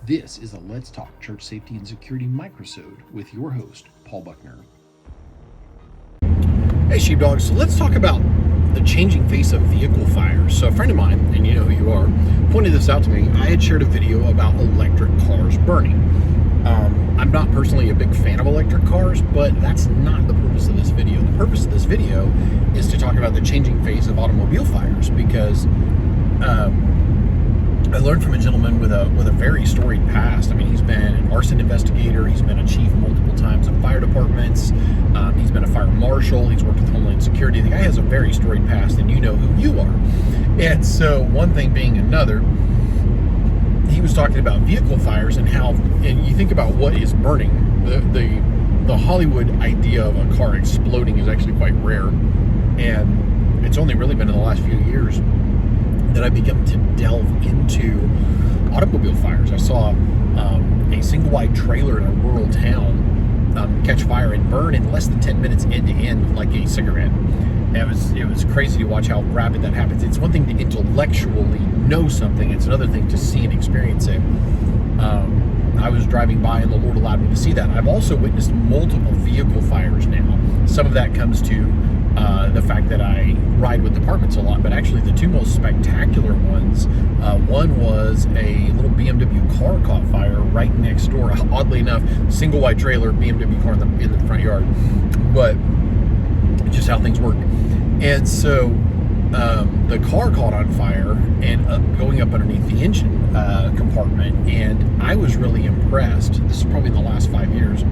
This is a Let's Talk Church Safety and Security microsode with your host, Paul Buckner. Hey, sheepdogs. So let's talk about the changing face of vehicle fires. So a friend of mine, and you know who you are, pointed this out to me. I had shared a video about electric cars burning. I'm not personally a big fan of electric cars, but that's not the purpose of this video. The purpose of this video is to talk about the changing face of automobile fires, because I learned from a gentleman with a very storied past. I mean, he's been an arson investigator. He's been a chief multiple times of fire departments. He's been a fire marshal. He's worked with Homeland Security. The guy has a very storied past, and you know who you are. And so, one thing being another, he was talking about vehicle fires and how, and you think about what is burning. The Hollywood idea of a car exploding is actually quite rare, and it's only really been in the last few years that I began to delve into automobile fires. I saw a single-wide trailer in a rural town catch fire and burn in less than 10 minutes end to end, like a cigarette. And it was crazy to watch how rapid that happens. It's one thing to intellectually know something; it's another thing to see and experience it. I was driving by, and the Lord allowed me to see that. I've also witnessed multiple vehicle fires now. Some of that comes to the fact that I ride with departments a lot, but actually the two most spectacular ones, one was a little BMW car caught fire right next door. Oddly enough, single wide trailer, BMW car in the front yard, but just how things work. And so the car caught on fire and going up underneath the engine compartment, and I was really impressed. This is probably in the last 5 years.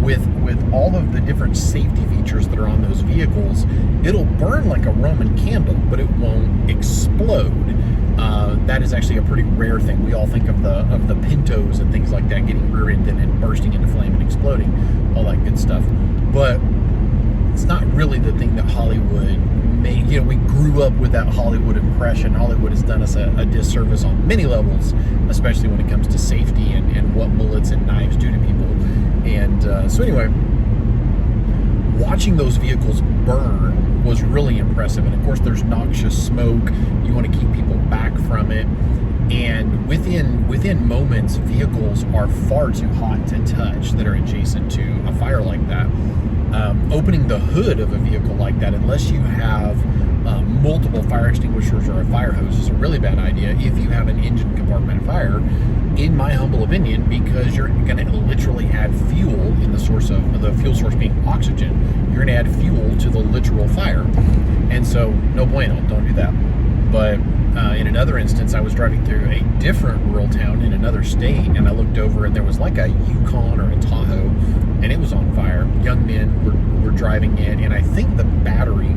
With all of the different safety features that are on those vehicles. It'll burn like a Roman candle, but it won't explode. That is actually a pretty rare thing. We all think of the Pintos and things like that getting rear-ended and bursting into flame and exploding, all that good stuff. But it's not really the thing that Hollywood made. You know, we grew up with that Hollywood impression. Hollywood has done us a disservice on many levels, especially when it comes to safety and what bullets and knives do to people. And so anyway, watching those vehicles burn was really impressive. And of course, there's noxious smoke. You want to keep people back from it. And within moments, vehicles are far too hot to touch that are adjacent to a fire like that. Opening the hood of a vehicle like that, unless you have multiple fire extinguishers or a fire hose, is a really bad idea if you have an engine compartment fire, in my humble opinion, because you're going to literally add fuel in the fuel source being oxygen. You're going to add fuel to the literal fire. And so, no bueno, don't do that. But in another instance, I was driving through a different rural town in another state, and I looked over, and there was like a Yukon or a Tahoe, and it was on fire. Young men were driving it, and I think the battery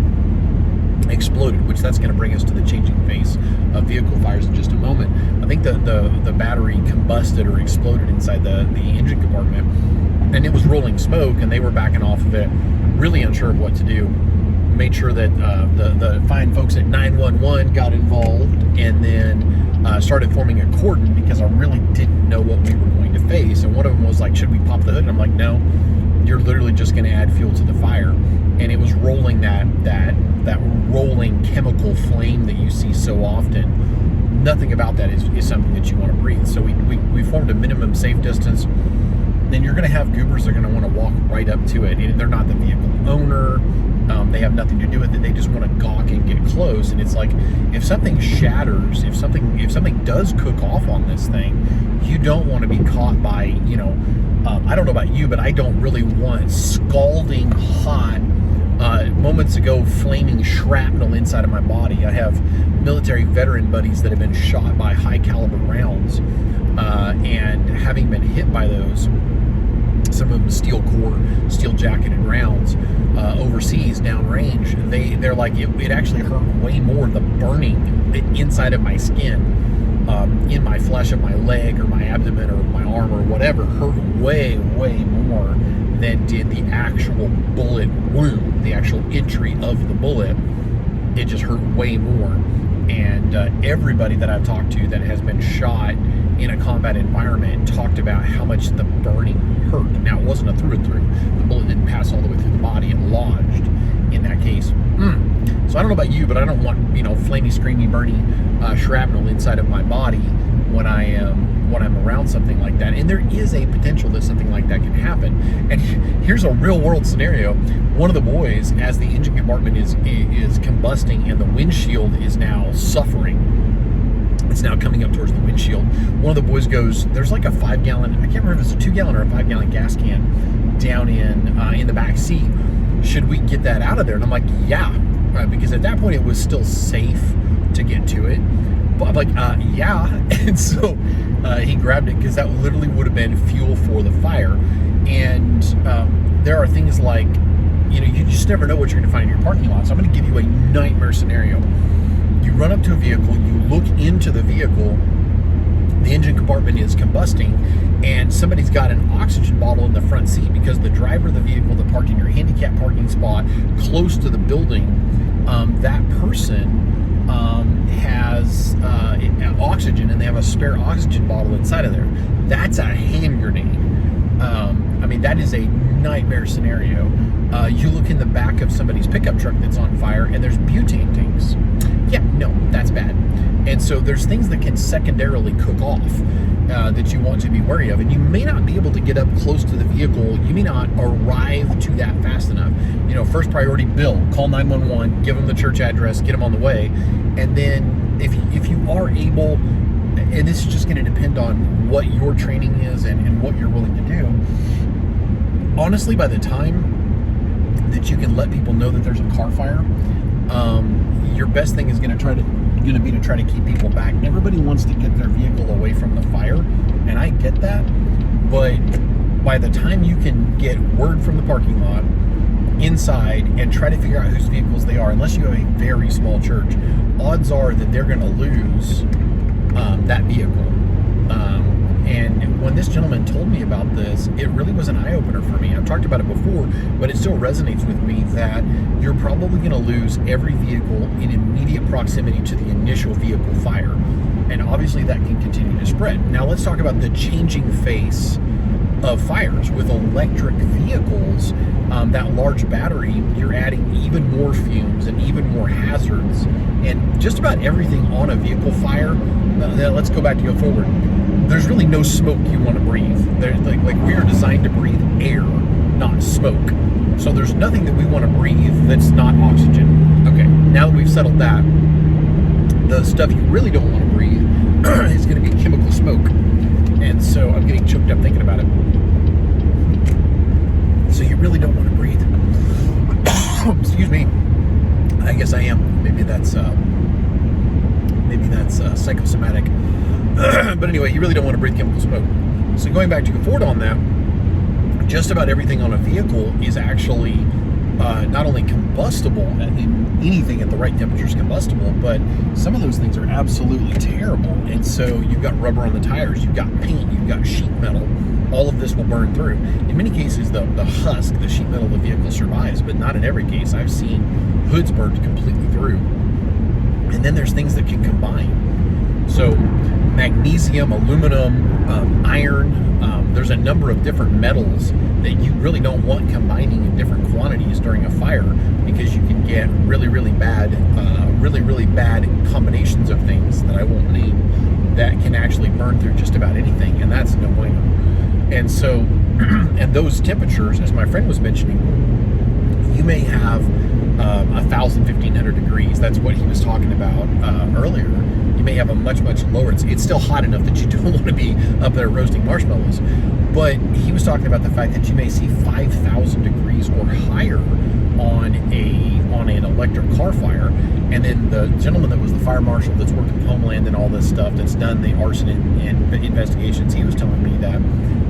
exploded, which that's going to bring us to the changing face of vehicle fires in just a moment. I think the battery combusted or exploded inside the engine compartment, and it was rolling smoke, and they were backing off of it, really unsure of what to do. Made sure that the fine folks at 911 got involved, and then started forming a cordon, because I really didn't know what we were going to face. And one of them was like, should we pop the hood? And I'm like, no, you're literally just going to add fuel to the fire. And it was rolling that rolling chemical flame that you see so often. Nothing about that is something that you want to breathe. So we formed a minimum safe distance. Then you're going to have goobers that are going to want to walk right up to it, and they're not the vehicle owner. They have nothing to do with it. They just want to gawk and get close. And it's like, if something shatters, if something does cook off on this thing, you don't want to be caught by, I don't know about you, but I don't really want scalding hot, moments ago flaming shrapnel inside of my body. I have military veteran buddies that have been shot by high caliber rounds, and having been hit by those, some of them steel core, steel jacketed rounds, overseas downrange, they're like, it actually hurt way more, the burning inside of my skin, in my flesh of my leg or my abdomen or my arm or whatever, hurt way more than did the actual bullet wound, the actual entry of the bullet. It just hurt way more. And everybody that I've talked to that has been shot in a combat environment talked about how much the burning hurt. Now, it wasn't a through and through. The bullet didn't pass all the way through the body. It lodged in that case. So I don't know about you, but I don't want, flamey, screamy, burny shrapnel inside of my body when I am I'm around something like that. And there is a potential that something like that can happen. And here's a real world scenario. One of the boys, as the engine compartment is combusting and the windshield is now suffering, it's now coming up towards the windshield. One of the boys goes, there's like a 5-gallon, I can't remember if it's a 2-gallon or a 5-gallon gas can down in the back seat. Should we get that out of there? And I'm like, yeah, because at that point it was still safe to get to it. But I'm like, yeah. And so he grabbed it because that literally would have been fuel for the fire. And there are things like, you just never know what you're going to find in your parking lot. So I'm going to give you a nightmare scenario. You run up to a vehicle, you look into the vehicle, the engine compartment is combusting, and somebody's got an oxygen bottle in the front seat because the driver of the vehicle that parked in your handicap parking spot close to the building, that person has oxygen, and they have a spare oxygen bottle inside of there. That's a hand grenade. That is a nightmare scenario. You look in the back of somebody's pickup truck that's on fire, and there's butane tanks. Yeah, no, that's bad. And so there's things that can secondarily cook off that you want to be wary of. And you may not be able to get up close to the vehicle. You may not arrive to that fast enough. First priority, Bill, call 911, give them the church address, get them on the way. And then if you are able, and this is just going to depend on what your training is and what you're willing to do, honestly, by the time that you can let people know that there's a car fire, your best thing is going to be to try to keep people back. Everybody wants to get their vehicle away from the fire, and I get that, but by the time you can get word from the parking lot inside and try to figure out whose vehicles they are, unless you have a very small church, odds are that they're going to lose that vehicle. And when this gentleman told me about this, it really was an eye-opener for me. I've talked about it before, but it still resonates with me that you're probably going to lose every vehicle in immediate proximity to the initial vehicle fire. And obviously that can continue to spread. Now let's talk about the changing face of fires. With electric vehicles, that large battery, you're adding even more fumes and even more hazards. And just about everything on a vehicle fire, let's go back to go forward. There's really no smoke you want to breathe. Like we are designed to breathe air, not smoke. So there's nothing that we want to breathe that's not oxygen. Okay, now that we've settled that, the stuff you really don't want to breathe is going to be chemical smoke. And so I'm getting choked up thinking about it. So you really don't want to breathe. Excuse me. I guess I am. Maybe that's psychosomatic. But anyway, you really don't want to breathe chemical smoke. So going back to go forward on that, just about everything on a vehicle is actually not only combustible, anything at the right temperature is combustible, but some of those things are absolutely terrible. And so you've got rubber on the tires, you've got paint, you've got sheet metal. All of this will burn through. In many cases, the husk, the sheet metal of the vehicle survives, but not in every case. I've seen hoods burned completely through. And then there's things that can combine. So magnesium, aluminum, iron, there's a number of different metals that you really don't want combining in different quantities during a fire, because you can get really, really bad combinations of things that I won't name that can actually burn through just about anything, and that's no bueno. And so, and those temperatures, as my friend was mentioning, you may have 1,000, 1,500 degrees. That's what he was talking about earlier. You may have a much, much lower. It's still hot enough that you don't want to be up there roasting marshmallows. But he was talking about the fact that you may see 5,000 degrees or higher on an electric car fire. And then the gentleman that was the fire marshal that's worked with Homeland and all this stuff, that's done the arson and investigations, he was telling me that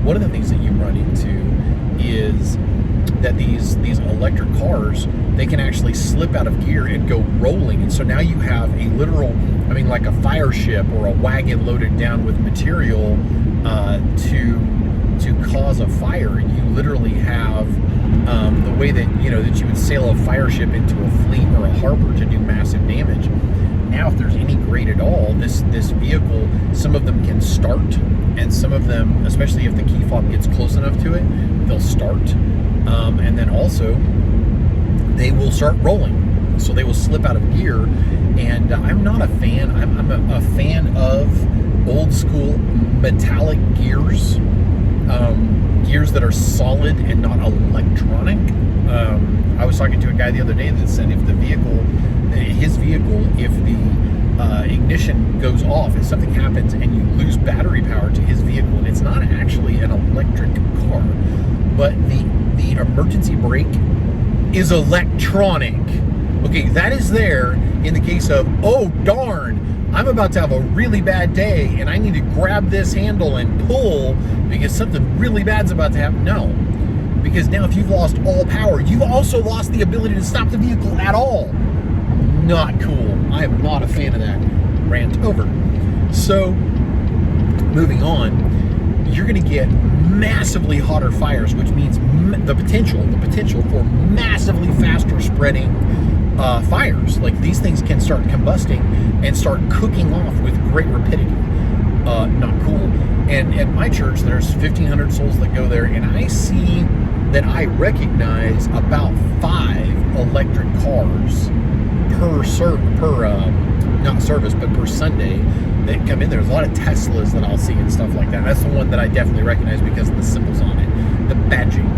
one of the things that you run into is that these electric cars, they can actually slip out of gear and go rolling. And so now you have a literal, like a fire ship or a wagon loaded down with material to cause a fire. You literally have the way that that you would sail a fire ship into a fleet or a harbor to do massive damage. Now, if there's any grade at all, this vehicle, some of them can start, and some of them, especially if the key fob gets close enough to it, they'll start. And then also, they will start rolling. So they will slip out of gear. And I'm not a fan. I'm a fan of old school metallic gears, gears that are solid and not electronic. I was talking to a guy the other day that said if his vehicle, if the ignition goes off, if something happens and you lose battery power to his vehicle, and it's not actually an electric car, but the emergency brake is electronic. Okay, that is there in the case of, oh darn, I'm about to have a really bad day and I need to grab this handle and pull because something really bad's about to happen. No, because now if you've lost all power, you've also lost the ability to stop the vehicle at all. Not cool. I am not a fan of that. Rant over. So, moving on, you're going to get massively hotter fires, which means the potential for massively faster spreading fires. Like, these things can start combusting and start cooking off with great rapidity. Not cool. And at my church, there's 1,500 souls that go there, and I see that I recognize about 5 electric cars per Sunday that come in there. There's a lot of Teslas that I'll see and stuff like that. That's the one that I definitely recognize because of the symbols on it, the badging.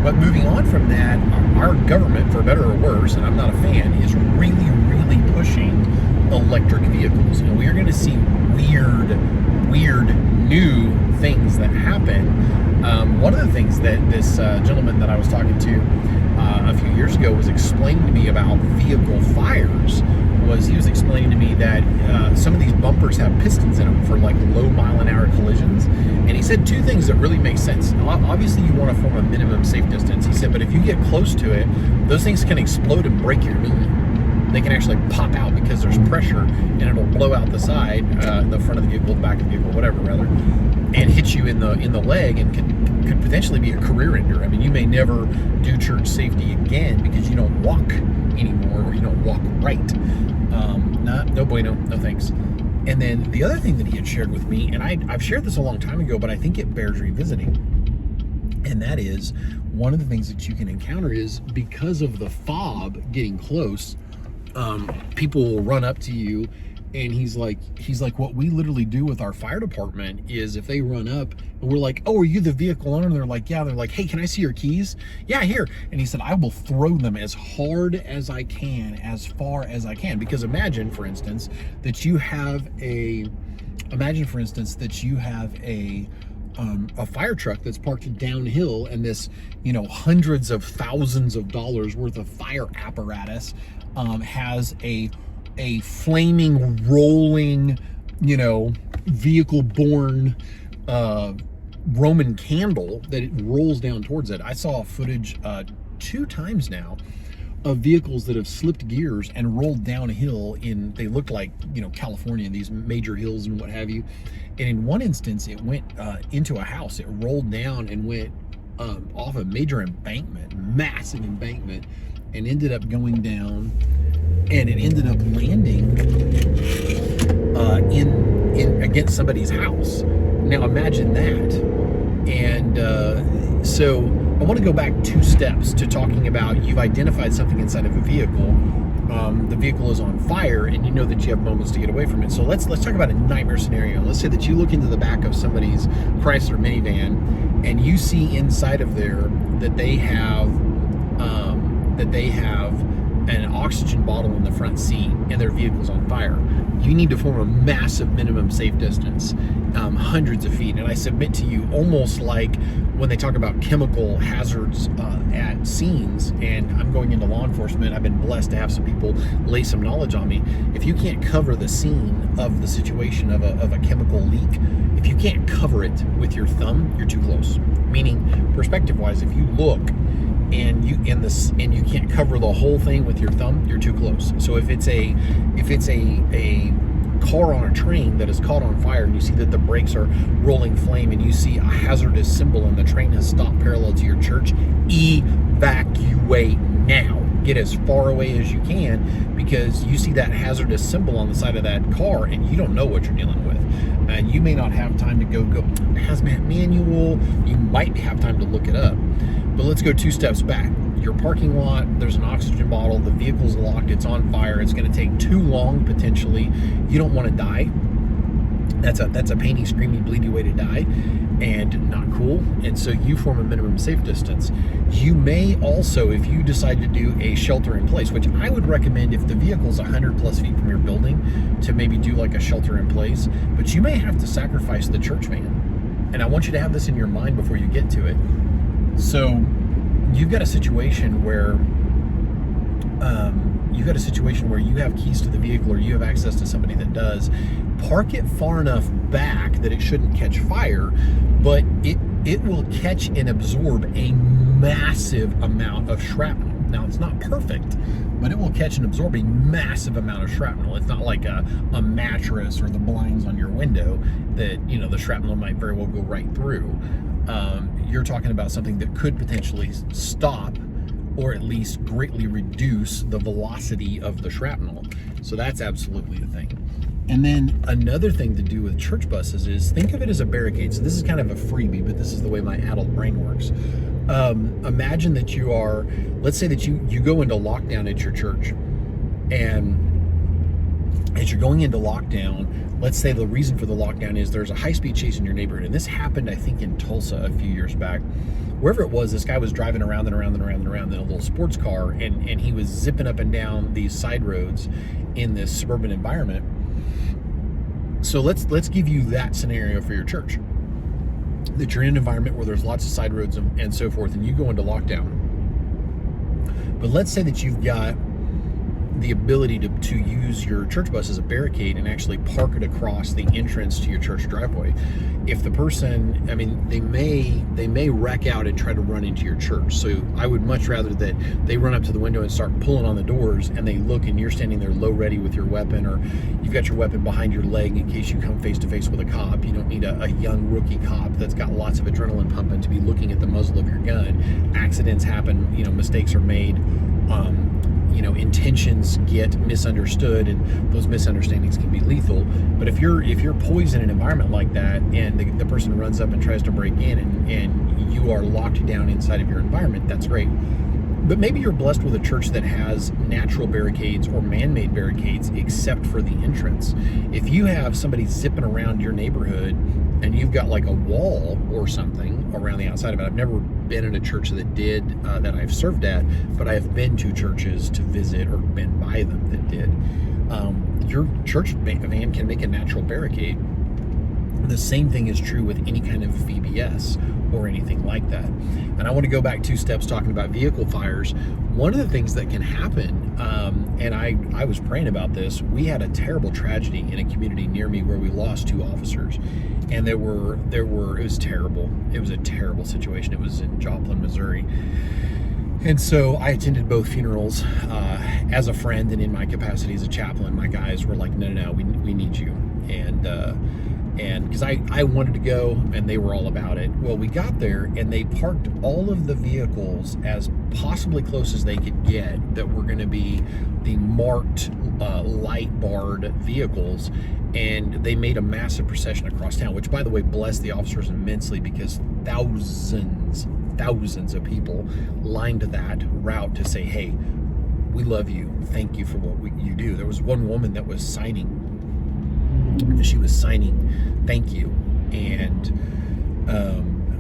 But moving on from that, our government, for better or worse, and I'm not a fan, is really, really pushing electric vehicles. And we are going to see weird new things that happen. One of the things that this gentleman that I was talking to a few years ago was explaining to me about vehicle fires was he was explaining to me that some of these bumpers have pistons in them for like low mile-an-hour collisions. And he said 2 things that really make sense. Obviously, you want to form a minimum safe distance. He said, but if you get close to it, those things can explode and break your knee. They can actually pop out because there's pressure, and it'll blow out the side, the front of the vehicle, the back of the vehicle, whatever, rather, and hit you in the leg, and could potentially be a career ender. I mean, you may never do church safety again because you don't walk anymore, or you don't walk right. No bueno, no thanks. And then the other thing that he had shared with me, and I've shared this a long time ago, but I think it bears revisiting, and that is one of the things that you can encounter is because of the fob getting close, people will run up to you, and he's like, what we literally do with our fire department is if they run up and we're like, oh, are you the vehicle owner? And they're like, yeah. They're like, hey, can I see your keys? Yeah, here. And he said, I will throw them as hard as I can, as far as I can. Because imagine, for instance, that you have a fire truck that's parked downhill, and this, hundreds of thousands of dollars worth of fire apparatus has a flaming, rolling, vehicle-borne Roman candle that it rolls down towards it. I saw footage 2 times now of vehicles that have slipped gears and rolled downhill they looked like, California, these major hills and what have you. And in one instance, it went into a house. It rolled down and went off a major embankment, massive embankment, and ended up going down, and it ended up landing in against somebody's house. Now imagine that. And so I want to go back 2 steps to talking about you've identified something inside of a vehicle. The vehicle is on fire, and you know that you have moments to get away from it. So let's talk about a nightmare scenario. Let's say that you look into the back of somebody's Chrysler minivan, and you see inside of there that they have an oxygen bottle in the front seat, and their vehicle's on fire. You need to form a massive minimum safe distance, hundreds of feet. And I submit to you, almost like when they talk about chemical hazards at scenes, and I'm going into law enforcement, I've been blessed to have some people lay some knowledge on me. If you can't cover the scene of the situation of a chemical leak, if you can't cover it with your thumb, you're too close. Meaning, perspective-wise, if you look and you can't cover the whole thing with your thumb, you're too close. So if it's a car on a train that is caught on fire, and you see that the brakes are rolling flame, and you see a hazardous symbol and the train has stopped parallel to your church, evacuate now. Get as far away as you can, because you see that hazardous symbol on the side of that car and you don't know what you're dealing with. And you may not have time to go hazmat manual. You might have time to look it up. But let's go 2 steps back. Your parking lot, there's an oxygen bottle, the vehicle's locked, it's on fire, it's going to take too long potentially. You don't want to die. That's a painy, screamy, bleedy way to die, and not cool. And so you form a minimum safe distance. You may also, if you decide to do a shelter in place, which I would recommend if the vehicle's 100 plus feet from your building, to maybe do like a shelter in place, but you may have to sacrifice the church van. And I want you to have this in your mind before you get to it. So you've got a situation where you have keys to the vehicle, or you have access to somebody that does. Park it far enough back that it shouldn't catch fire, but it will catch and absorb a massive amount of shrapnel. Now, it's not perfect, but it will catch and absorb a massive amount of shrapnel. It's not like a mattress or the blinds on your window that, you know, the shrapnel might very well go right through. You're talking about something that could potentially stop or at least greatly reduce the velocity of the shrapnel. So that's absolutely the thing. And then another thing to do with church buses is think of it as a barricade. So this is kind of a freebie, but this is the way my adult brain works. Imagine that you are, let's say that you go into lockdown at your church, and as you're going into lockdown, let's say the reason for the lockdown is there's a high-speed chase in your neighborhood. And this happened, I think, in Tulsa a few years back. Wherever it was, this guy was driving around and around and around and around in a little sports car, and he was zipping up and down these side roads in this suburban environment. So let's give you that scenario for your church, that you're in an environment where there's lots of side roads and so forth, and you go into lockdown. But let's say that you've got the ability to use your church bus as a barricade and actually park it across the entrance to your church driveway. If the person, I mean, they may wreck out and try to run into your church. So I would much rather that they run up to the window and start pulling on the doors, and they look and you're standing there low ready with your weapon, or you've got your weapon behind your leg in case you come face to face with a cop. You don't need a young rookie cop that's got lots of adrenaline pumping to be looking at the muzzle of your gun. Accidents happen, you know, mistakes are made. Intentions get misunderstood, and those misunderstandings can be lethal. But if you're poised in an environment like that, and the person runs up and tries to break in, and you are locked down inside of your environment, that's great. But maybe you're blessed with a church that has natural barricades or man-made barricades except for the entrance. If you have somebody zipping around your neighborhood and you've got like a wall or something around the outside of it, I've never been in a church that did, that I've served at, but I have been to churches to visit or been by them that did. Your church van can make a natural barricade. The same thing is true with any kind of VBS or anything like that. And I want to go back 2 steps talking about vehicle fires. One of the things that can happen, and I was praying about this, we had a terrible tragedy in a community near me where we lost 2 officers. And it was terrible. It was a terrible situation. It was in Joplin, Missouri. And so I attended both funerals as a friend, and in my capacity as a chaplain. My guys were like, no, we need you. And because I wanted to go, and they were all about it. Well, we got there, and they parked all of the vehicles as possibly close as they could get that were going to be the marked light barred vehicles, and they made a massive procession across town, which, by the way, blessed the officers immensely, because thousands of people lined that route to say, hey, we love you, thank you for what you do. There was one woman that was signing. She was signing thank you, and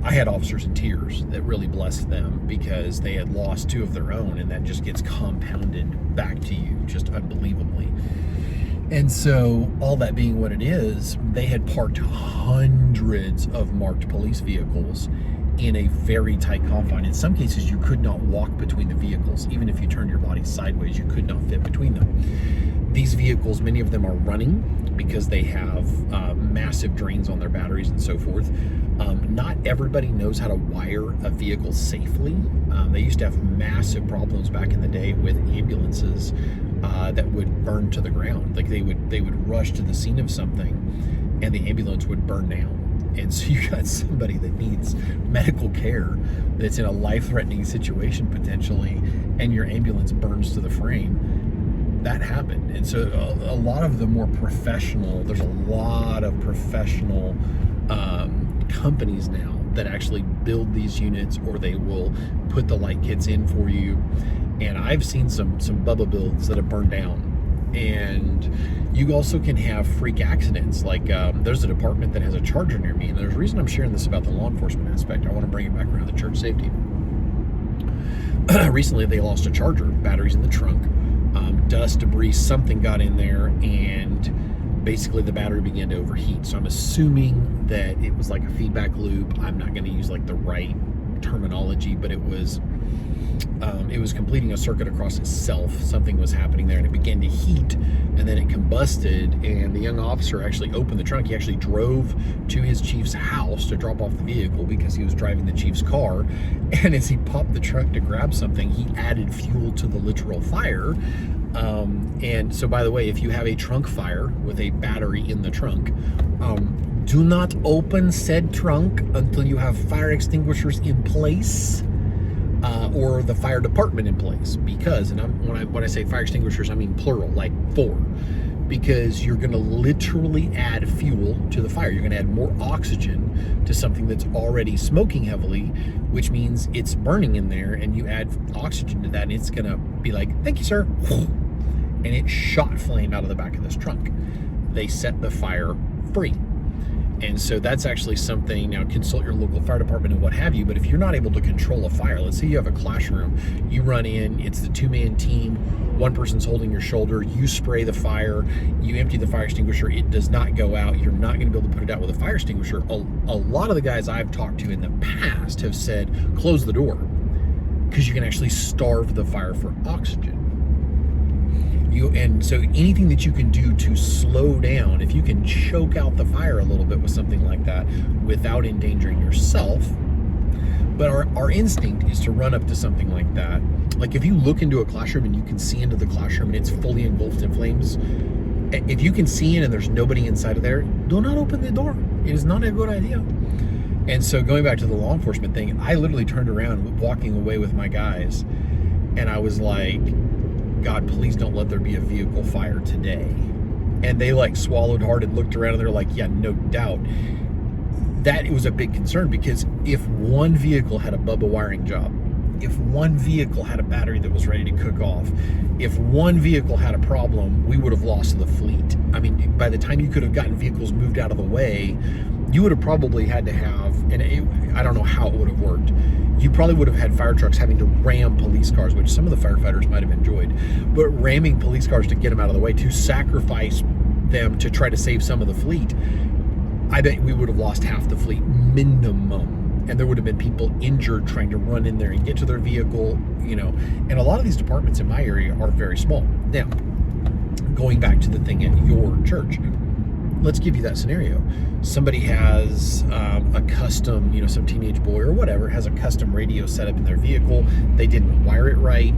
I had officers in tears that really blessed them, because they had lost 2 of their own, and that just gets compounded back to you just unbelievably. And so, all that being what it is, they had parked hundreds of marked police vehicles in a very tight confine. In some cases, you could not walk between the vehicles. Even if you turned your body sideways, you could not fit between them. These vehicles, many of them are running because they have massive drains on their batteries and so forth. Not everybody knows how to wire a vehicle safely. They used to have massive problems back in the day with ambulances that would burn to the ground. Like they would rush to the scene of something, and the ambulance would burn down. And so you got somebody that needs medical care that's in a life-threatening situation potentially, and your ambulance burns to the frame. That happened. And so a lot of the more professional, there's a lot of professional companies now that actually build these units, or they will put the light kits in for you. And I've seen some Bubba builds that have burned down And you also can have freak accidents. Like there's a department that has a charger near me, and there's a reason I'm sharing this about the law enforcement aspect. I want to bring it back around to church safety. Recently, they lost a charger, batteries in the trunk, dust, debris, something got in there, and basically the battery began to overheat. So I'm assuming that it was like a feedback loop. I'm not going to use like the right terminology, but it was completing a circuit across itself. Something was happening there, and it began to heat, and then it combusted, and the young officer actually opened the trunk. He actually drove to his chief's house to drop off the vehicle because he was driving the chief's car, and as he popped the trunk to grab something, he added fuel to the literal fire. And so, by the way, if you have a trunk fire with a battery in the trunk, do not open said trunk until you have fire extinguishers in place. Or the fire department in place, because, and when I say fire extinguishers, I mean plural, like 4, because you're going to literally add fuel to the fire. You're going to add more oxygen to something that's already smoking heavily, which means it's burning in there, and you add oxygen to that, and it's going to be like, thank you, sir, and it shot flame out of the back of this trunk. They set the fire free. And so that's actually something, now consult your local fire department and what have you, but if you're not able to control a fire, let's say you have a classroom, you run in, it's the 2-man team, one person's holding your shoulder, you spray the fire, you empty the fire extinguisher, it does not go out, you're not going to be able to put it out with a fire extinguisher. A lot of the guys I've talked to in the past have said, close the door, because you can actually starve the fire for oxygen. And so anything that you can do to slow down, if you can choke out the fire a little bit with something like that without endangering yourself. But our instinct is to run up to something like that. Like if you look into a classroom and you can see into the classroom and it's fully engulfed in flames, if you can see in and there's nobody inside of there, do not open the door. It is not a good idea. And so going back to the law enforcement thing, I literally turned around walking away with my guys, and I was like, God, please don't let there be a vehicle fire today. And they like swallowed hard and looked around, and they're like, yeah, no doubt. That was a big concern, because if one vehicle had a Bubba wiring job, if one vehicle had a battery that was ready to cook off, if one vehicle had a problem, we would have lost the fleet. I mean, by the time you could have gotten vehicles moved out of the way, you would have probably had to have, and I don't know how it would have worked. You probably would have had fire trucks having to ram police cars, which some of the firefighters might have enjoyed, but ramming police cars to get them out of the way, to sacrifice them to try to save some of the fleet. I bet we would have lost half the fleet minimum, and there would have been people injured trying to run in there and get to their vehicle, you know. And a lot of these departments in my area are very small. Now, going back to the thing at your church, let's give you that scenario. Somebody has a custom, you know, some teenage boy or whatever has a custom radio set up in their vehicle. They didn't wire it right.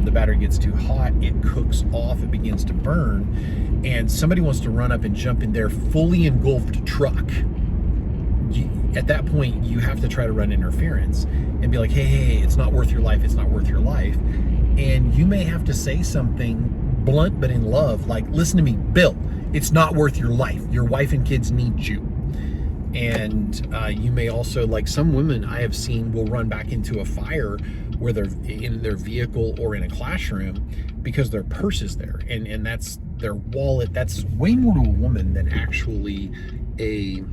The battery gets too hot. It cooks off. It begins to burn. And somebody wants to run up and jump in their fully engulfed truck. At that point, you have to try to run interference and be like, hey, it's not worth your life. It's not worth your life. And you may have to say something blunt but in love, like, listen to me, Bill. It's not worth your life. Your wife and kids need you. And you may also, like some women I have seen will run back into a fire where they're in their vehicle or in a classroom because their purse is there. And that's their wallet. That's way more to a woman than actually a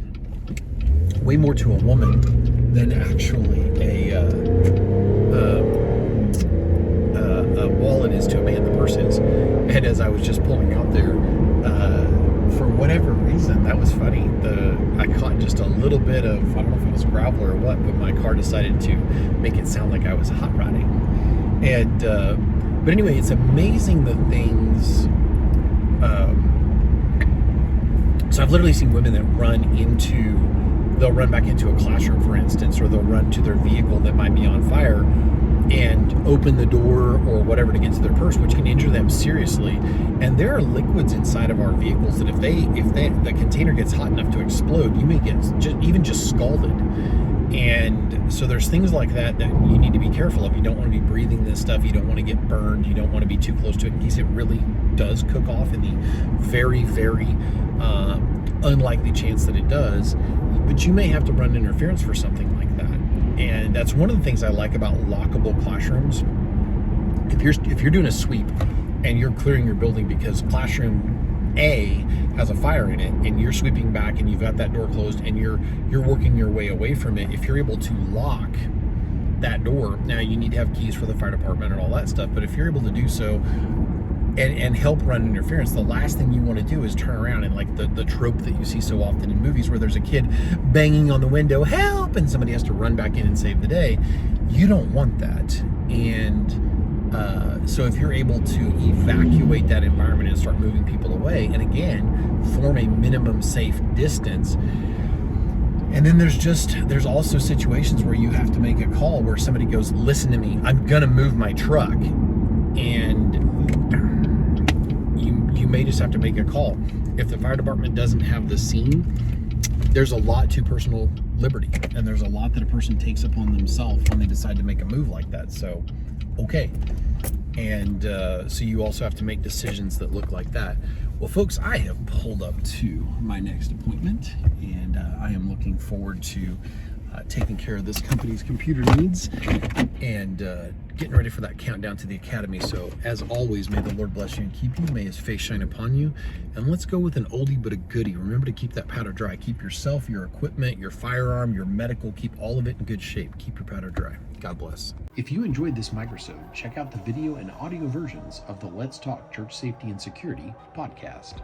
wallet is to a man, the purse is. And as I was just pulling out there, for whatever reason, that was funny. I caught just a little bit of, I don't know if it was gravel or what, but my car decided to make it sound like I was hot rodding. And but anyway, it's amazing the things. So I've literally seen women that they'll run back into a classroom, for instance, or they'll run to their vehicle that might be on fire and open the door or whatever to get to their purse, which can injure them seriously. And there are liquids inside of our vehicles that if the container gets hot enough to explode, you may get just scalded. And so there's things like that you need to be careful of. You don't want to be breathing this stuff. You don't want to get burned. You don't want to be too close to it in case it really does cook off, in the very, very unlikely chance that it does. But you may have to run interference for something like that. And that's one of the things I like about lockable classrooms. If you're doing a sweep and you're clearing your building because classroom A has a fire in it, and you're sweeping back and you've got that door closed and you're working your way away from it, if you're able to lock that door, now you need to have keys for the fire department and all that stuff, but if you're able to do so and help run interference, the last thing you want to do is turn around and, like the trope that you see so often in movies where there's a kid banging on the window, help, and somebody has to run back in and save the day. You don't want that. And so if you're able to evacuate that environment and start moving people away, and again, form a minimum safe distance. And then there's also situations where you have to make a call where somebody goes, listen to me, I'm gonna move my truck. And you may just have to make a call. If the fire department doesn't have the scene, there's a lot to personal liberty, and there's a lot that a person takes upon themselves when they decide to make a move like that. So, okay. And so you also have to make decisions that look like that. Well, folks, I have pulled up to my next appointment, and I am looking forward to taking care of this company's computer needs and getting ready for that countdown to the academy. So as always, may the Lord bless you and keep you. May his face shine upon you. And let's go with an oldie but a goodie. Remember to keep that powder dry. Keep yourself, your equipment, your firearm, your medical, keep all of it in good shape. Keep your powder dry. God bless. If you enjoyed this microsode, check out the video and audio versions of the Let's Talk Church Safety and Security podcast.